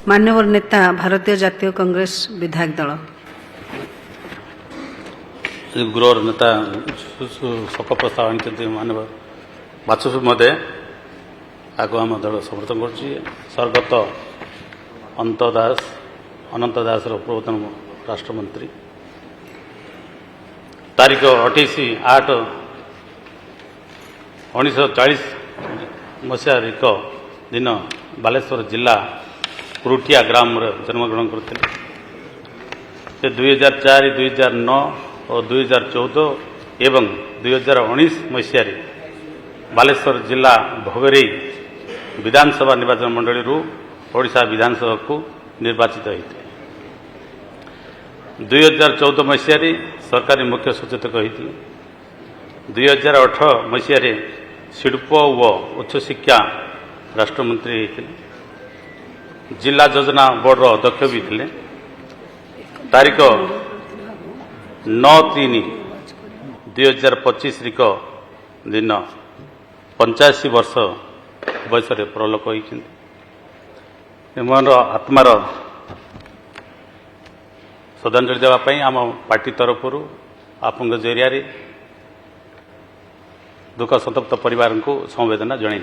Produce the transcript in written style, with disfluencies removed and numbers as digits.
मान्यवर नेता भारतीय जातीय कांग्रेस विधायक दल गृह नेता शोक प्रस्ताव आनी मानव बाचस्पति महोदय आगे आम दल समर्थन करगत अनंत दास पूर्वतन राष्ट्रमंत्री तारीख 28/8/1940 मसीह दिन बालेश्वर जिला पुरुठिया ग्राम जन्मग्रहण करते 2004 2009 और 2014 एवं 2019 मसीह बालेश्वर जिला भोगरी विधानसभा निर्वाचन मंडली ओडिशा विधानसभा को निर्वाचित होते 2014 मसीह सरकारी मुख्य सचेतक होते 2018 मसीह शिल्प व उच्च शिक्षा राष्ट्रमंत्री होते जिला योजना बोर्ड अध्यक्ष भी थे तारीख 9/3/2025 दिन 85 वर्ष बयस परलोक होती मोर आत्मार श्रद्धांजलि देवाई आम पार्टी तरफ आपण जरिया दुख संतप्त परिवार को समवेदना जन